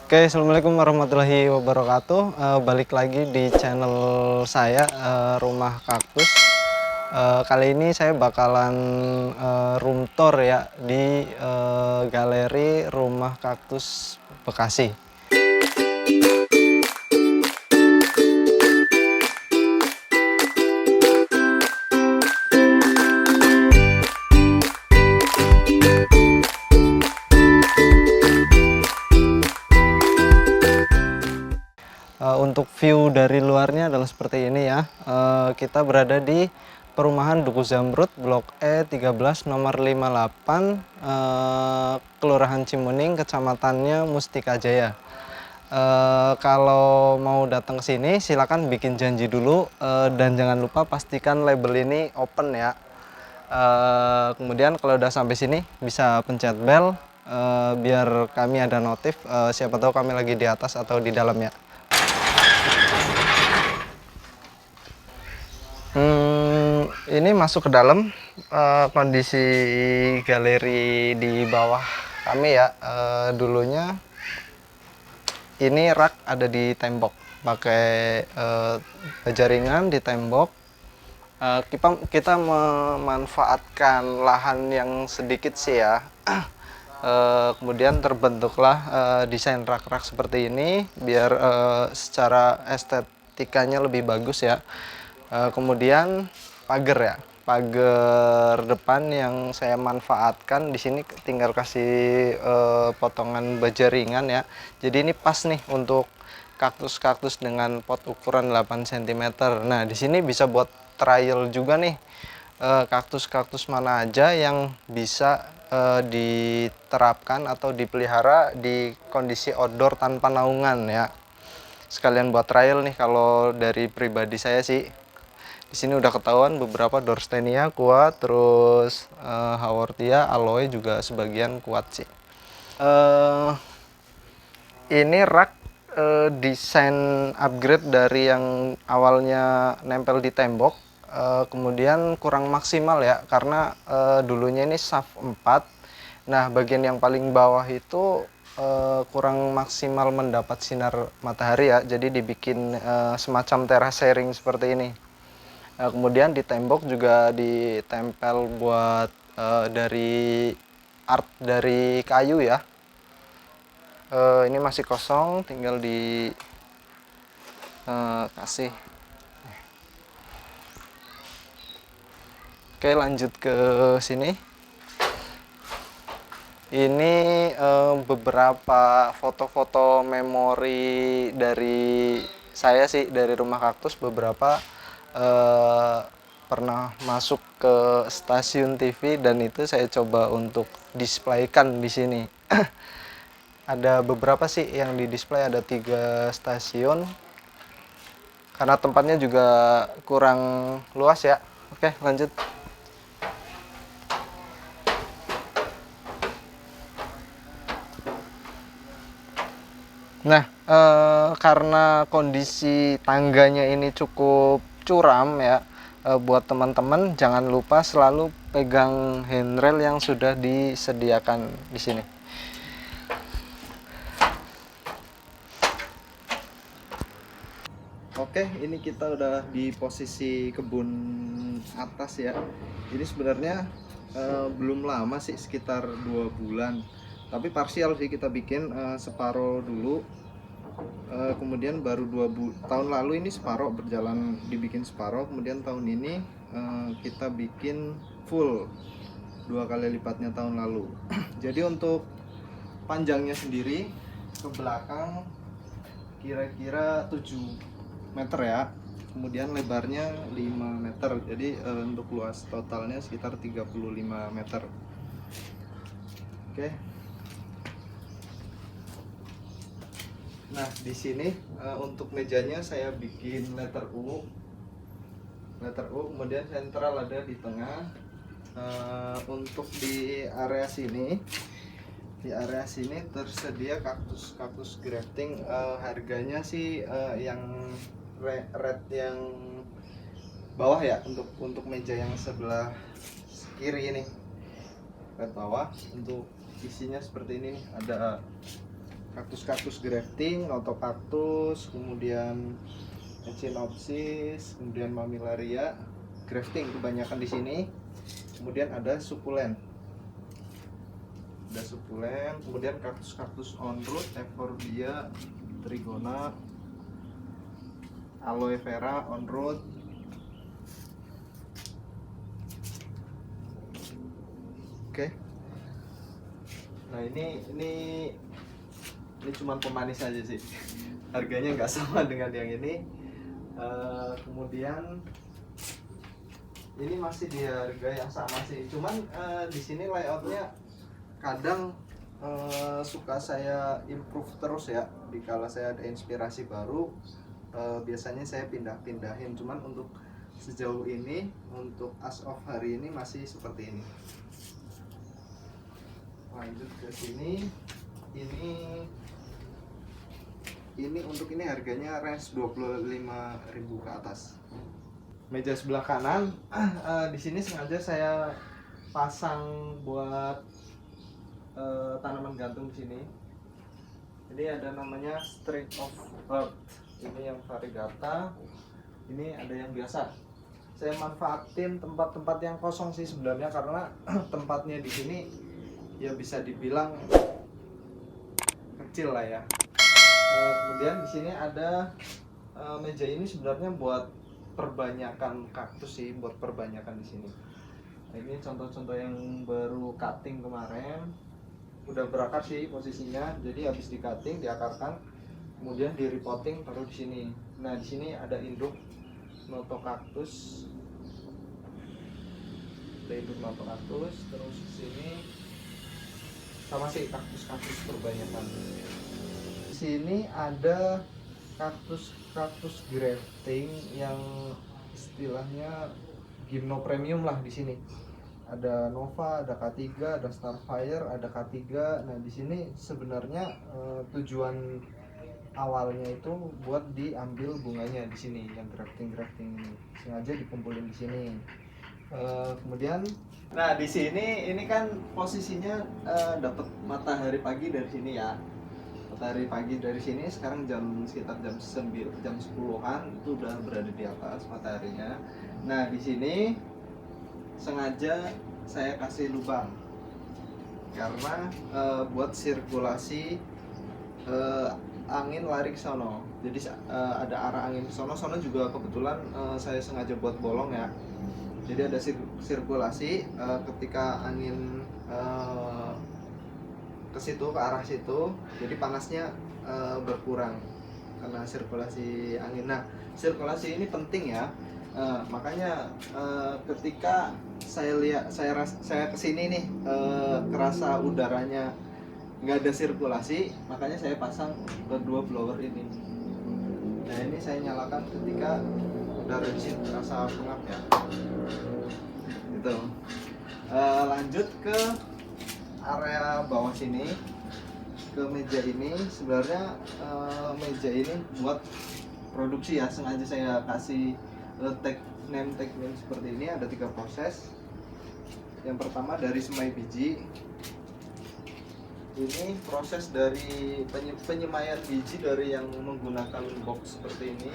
Oke, assalamualaikum warahmatullahi wabarakatuh. Balik lagi di channel saya, Rumah Kaktus. Kali ini saya bakalan room tour ya di galeri Rumah Kaktus Bekasi. Untuk view dari luarnya adalah seperti ini ya. Kita berada di perumahan Duku Zamrud Blok E 13 nomor 58, Kelurahan Cimuning, kecamatannya Mustika Jaya. Kalau mau datang ke sini silakan bikin janji dulu, dan jangan lupa pastikan label ini open ya. Kemudian kalau udah sampai sini bisa pencet bell, biar kami ada notif, siapa tahu kami lagi di atas atau di dalam ya. Ini masuk ke dalam, kondisi galeri di bawah kami ya. Dulunya ini rak ada di tembok, pakai baja ringan di tembok. Kita memanfaatkan lahan yang sedikit sih ya. Kemudian terbentuklah desain rak-rak seperti ini biar secara estetikanya lebih bagus ya. Kemudian pagar ya, pagar depan yang saya manfaatkan di sini tinggal kasih potongan baja ringan ya. Jadi ini pas nih untuk kaktus-kaktus dengan pot ukuran 8 cm. Nah, di sini bisa buat trial juga nih, kaktus-kaktus mana aja yang bisa diterapkan atau dipelihara di kondisi outdoor tanpa naungan ya. Sekalian buat trial nih. Kalau dari pribadi saya sih, di sini udah ketahuan beberapa Dorstenia kuat, terus Haworthia, Aloe juga sebagian kuat sih. Ini rak desain upgrade dari yang awalnya nempel di tembok, kemudian kurang maksimal ya karena dulunya ini shaft 4. Nah, bagian yang paling bawah itu kurang maksimal mendapat sinar matahari ya, jadi dibikin semacam terasering seperti ini. Kemudian di tembok juga ditempel buat dari art dari kayu ya. Ini masih kosong, tinggal di kasih. Oke, lanjut ke sini. Ini beberapa foto-foto memori dari saya sih, dari Rumah Kaktus. Beberapa pernah masuk ke stasiun TV dan itu saya coba untuk displaykan di sini. Ada beberapa sih yang di display, ada 3 stasiun karena tempatnya juga kurang luas ya. Oke, lanjut. Nah, karena kondisi tangganya ini cukup curam ya, buat teman-teman jangan lupa selalu pegang handrail yang sudah disediakan di sini. Oke, ini kita udah di posisi kebun atas ya. Jadi sebenarnya belum lama sih, sekitar 2 bulan. Tapi parsial sih kita bikin, separuh dulu. Kemudian baru tahun lalu ini separuh berjalan dibikin separuh, kemudian tahun ini kita bikin full 2 kali lipatnya tahun lalu. Jadi untuk panjangnya sendiri ke belakang kira-kira 7 meter ya, kemudian lebarnya 5 meter, jadi untuk luas totalnya sekitar 35 meter. Oke. Nah, di sini untuk mejanya saya bikin letter U, kemudian sentral ada di tengah. Untuk di area sini, tersedia kaktus grafting. Harganya sih yang red yang bawah ya, untuk meja yang sebelah kiri ini red bawah. Untuk isinya seperti ini nih, ada kaktus grafting, Notocactus, kemudian Echinopsis, kemudian Mammillaria. Grafting kebanyakan di sini. Kemudian ada sukulen. Kemudian kaktus on root, Euphorbia, Trigona, Aloe vera on root. Oke. Nah ini cuma pemanis aja sih. Harganya nggak sama dengan yang ini. Kemudian ini masih di harga yang sama sih. Cuman di sini layoutnya kadang suka saya improve terus ya. Dikala saya ada inspirasi baru, biasanya saya pindah-pindahin. Cuman untuk sejauh ini, untuk as of hari ini masih seperti ini. Lanjut ke sini. Ini untuk ini harganya range 25.000 ke atas. Meja sebelah kanan, di sini sengaja saya pasang buat tanaman gantung di sini. Jadi ada namanya String of Earth. Ini yang variegata. Ini ada yang biasa. Saya manfaatin tempat-tempat yang kosong sih sebenarnya, karena tempatnya di sini ya bisa dibilang kecil lah ya. Kemudian di sini ada meja ini sebenarnya buat perbanyakan kaktus sih, buat perbanyakan di sini. Nah, ini contoh-contoh yang baru cutting kemarin, udah berakar sih posisinya. Jadi habis di cutting, diakarkan, kemudian di repotting taruh di sini. Nah di sini ada induk Notocactus, terus di sini sama sih kaktus perbanyakan. Di sini ada kaktus grafting yang istilahnya Gymno premium lah di sini. Ada Nova, ada K3, ada Starfire, ada K3. Nah, di sini sebenarnya tujuan awalnya itu buat diambil bunganya di sini, yang grafting ini. Sengaja dikumpulin di sini. Kemudian nah di sini ini kan posisinya dapat matahari pagi dari sini ya. Matahari pagi dari sini sekarang sekitar jam 10-an itu udah berada di atas mataharinya. Nah, di sini sengaja saya kasih lubang karena buat sirkulasi angin lari ke sono. Jadi ada arah angin ke sono juga kebetulan saya sengaja buat bolong ya. Jadi ada sirkulasi ketika angin ke situ, ke arah situ, jadi panasnya berkurang karena sirkulasi angin. Nah, sirkulasi ini penting ya. Makanya ketika saya kesini nih, kerasa udaranya nggak ada sirkulasi, makanya saya pasang kedua blower ini. Nah, ini saya nyalakan ketika udara di sini terasa pengap ya. Gitu. Lanjut ke area bawah sini, ke meja ini. Sebenarnya meja ini buat produksi ya, sengaja saya kasih tag name seperti ini. Ada 3 proses. Yang pertama dari semai biji. Ini proses dari penyemaian biji dari yang menggunakan box seperti ini.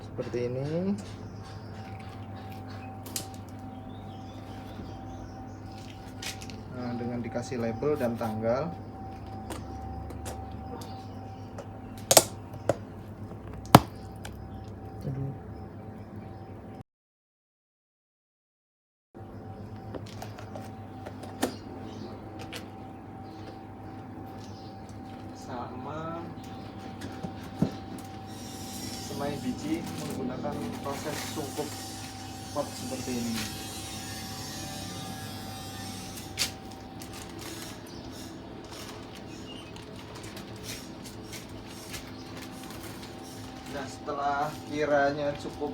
Seperti ini. Nah, dengan dikasih label dan tanggal. Sama semai biji menggunakan proses sungkup pot seperti ini. Nah, setelah kiranya cukup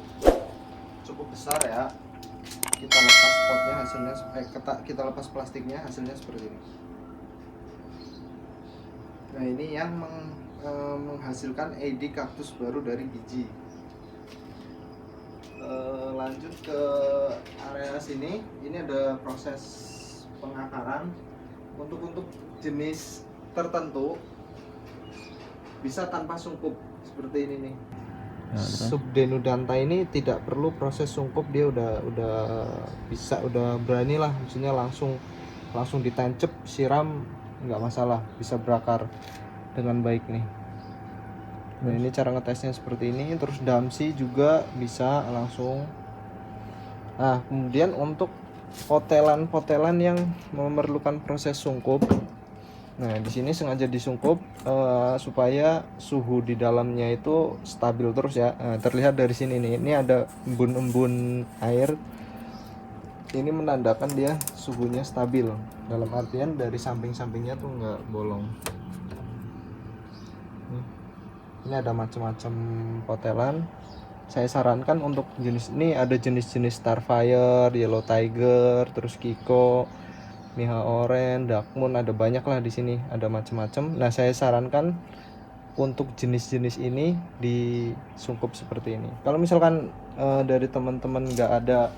besar ya, kita lepas potnya, hasilnya kita lepas plastiknya, hasilnya seperti ini. Nah, ini yang menghasilkan ID kaktus baru dari biji. lanjut ke area sini. Ini ada proses pengakaran untuk jenis tertentu bisa tanpa sungkup seperti ini nih. Subdenudanta ini tidak perlu proses sungkup, dia udah bisa, udah berani lah, maksudnya langsung ditancap, siram nggak masalah, bisa berakar dengan baik nih. Nah ini cara ngetesnya seperti ini. Terus damsi juga bisa langsung. Nah kemudian untuk potelan yang memerlukan proses sungkup, nah di sini sengaja disungkup supaya suhu di dalamnya itu stabil terus ya. Nah, terlihat dari sini nih, ini ada embun-embun air. Ini menandakan dia suhunya stabil, dalam artian dari samping-sampingnya tuh nggak bolong. Ini ada macam-macam potelan. Saya sarankan untuk jenis ini, ada jenis-jenis Starfire, Yellow Tiger, terus Kiko, Miha Orange, Dark Moon, ada banyak lah di sini, ada macam-macam. Nah saya sarankan untuk jenis-jenis ini disungkup seperti ini. Kalau misalkan dari teman-teman nggak ada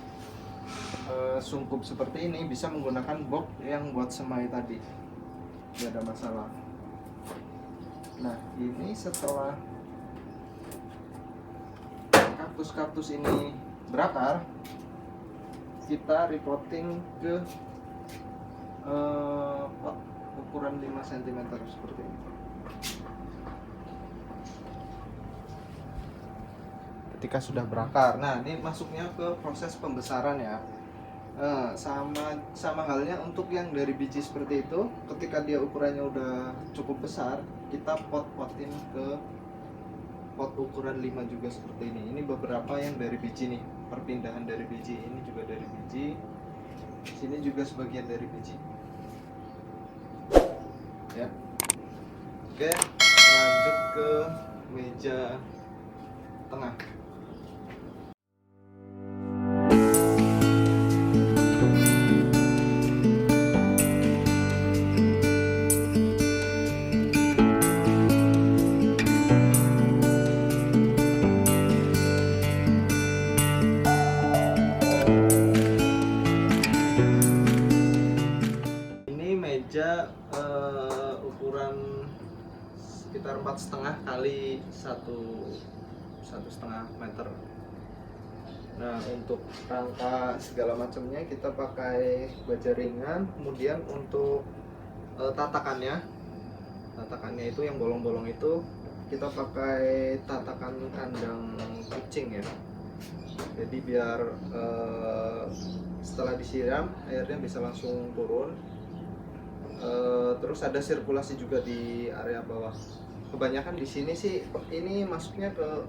sungkup seperti ini, bisa menggunakan box yang buat semai tadi, nggak ada masalah. Nah ini setelah kaktus ini berakar, kita repotting ke pot ukuran 5 cm seperti ini. Ketika sudah berakar, nah ini masuknya ke proses pembesaran ya. Sama halnya untuk yang dari biji seperti itu, ketika dia ukurannya udah cukup besar, kita potin ke pot ukuran 5 juga seperti ini. Ini beberapa yang dari biji nih, perpindahan dari biji. Ini juga dari biji, sini juga sebagian dari biji ya. Oke, lanjut ke meja tengah. Meja ukuran sekitar 4,5 kali 1,5 meter. Nah untuk rangka segala macamnya kita pakai baja ringan. Kemudian untuk tatakannya itu yang bolong-bolong itu kita pakai tatakan kandang kucing ya. Jadi biar setelah disiram airnya bisa langsung turun. Terus ada sirkulasi juga di area bawah. Kebanyakan di sini sih ini masuknya ke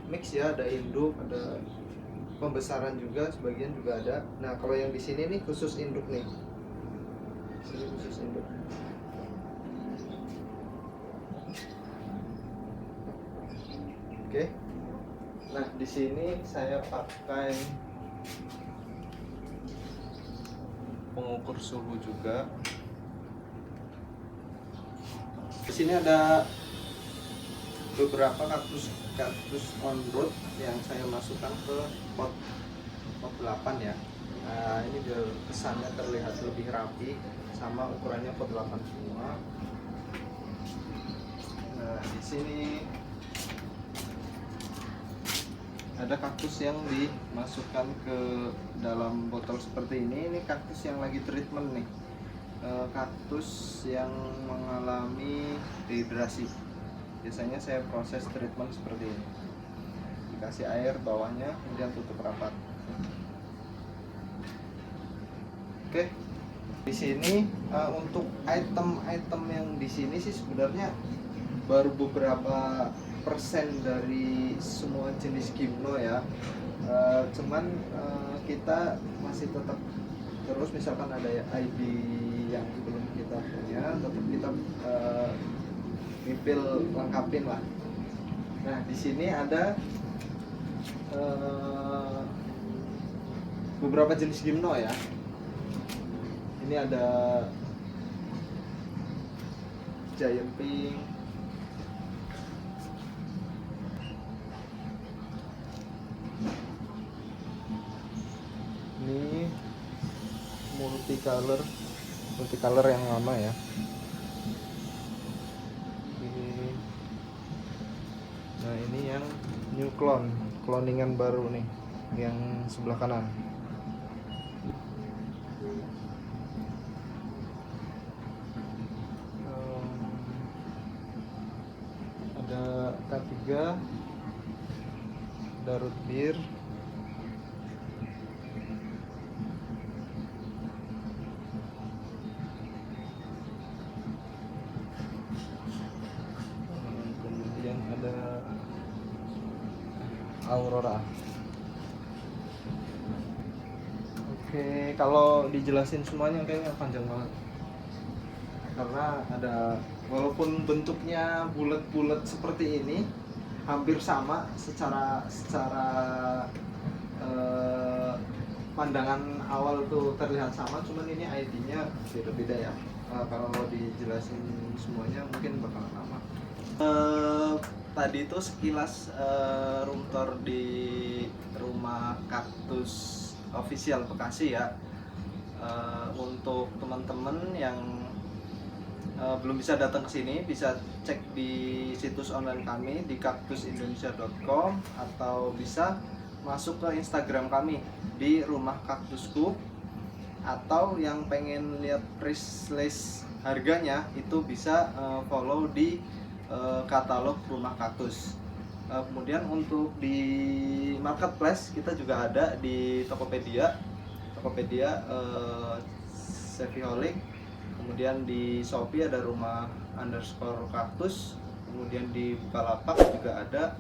mix ya, ada induk, ada pembesaran juga, sebagian juga ada. Nah kalau yang di sini nih khusus induk nih, sini khusus induk. Oke. Nah di sini saya pakai pengukur suhu juga. Di sini ada beberapa kaktus on road yang saya masukkan ke pot 8 ya. Nah ini biar kesannya terlihat lebih rapi, sama ukurannya pot 8 semua. Nah di sini ada kaktus yang dimasukkan ke dalam botol seperti ini. Ini kaktus yang lagi treatment nih, kaktus yang mengalami dehidrasi. Biasanya saya proses treatment seperti ini, dikasih air bawahnya, kemudian tutup rapat. Oke, di sini untuk item-item yang di sini sih sebenarnya baru beberapa persen dari semua jenis gimno ya. Cuman kita masih tetap terus, misalkan ada ID yang belum kita punya, tetap kita refill, lengkapin lah. Nah di sini ada beberapa jenis gimno ya. Ini ada Giant Pink, multicolor yang lama ya. Nah ini yang new cloningan baru nih, yang sebelah kanan. Ada K3, ada root beer, kemudian ada Aurora. Oke, kalau dijelasin semuanya kayaknya panjang banget, karena ada, walaupun bentuknya bulat-bulat seperti ini, hampir sama secara pandangan awal tuh terlihat sama, cuman ini ID-nya beda-beda ya. Kalau dijelasin semuanya mungkin bakal lama. Tadi itu sekilas room tour di rumah kaktus official Bekasi ya. Untuk teman-teman yang belum bisa datang ke sini, bisa cek di situs online kami di kaktusindonesia.com, atau bisa masuk ke Instagram kami di Rumah Kaktusku, atau yang pengen lihat price list harganya itu bisa follow di katalog Rumah Kaktus. Kemudian untuk di marketplace kita juga ada di Tokopedia, Saviholic. Kemudian di Shopee ada rumah_kaktus. Kemudian di Bukalapak juga ada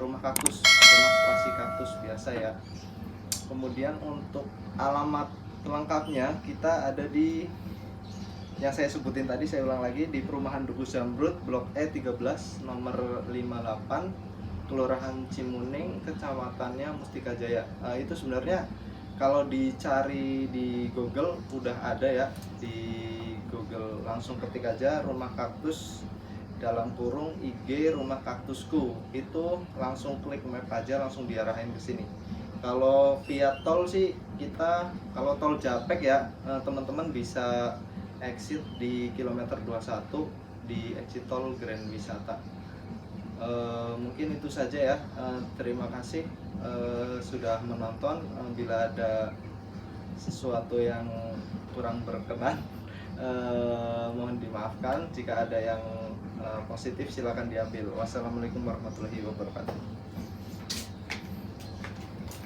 rumah kaktus, rumah spasi kaktus biasa ya. Kemudian untuk alamat lengkapnya kita ada di, yang saya sebutin tadi, saya ulang lagi, di Perumahan Duku Zamrud, Blok E13, nomor 58, Kelurahan Cimuning, Kecamatannya Mustika Jaya. Itu sebenarnya kalau dicari di Google udah ada ya, di Google langsung ketik aja rumah kaktus dalam kurung IG Rumah Kaktusku, itu langsung klik map aja, langsung diarahin ke sini. Kalau via tol sih kita, kalau tol Japek ya, teman-teman bisa exit di kilometer 21 di exit tol Grand Wisata. Mungkin itu saja ya. Terima kasih sudah menonton. Bila ada sesuatu yang kurang berkenan, mohon dimaafkan. Jika ada yang positif silakan diambil. Wassalamualaikum warahmatullahi wabarakatuh.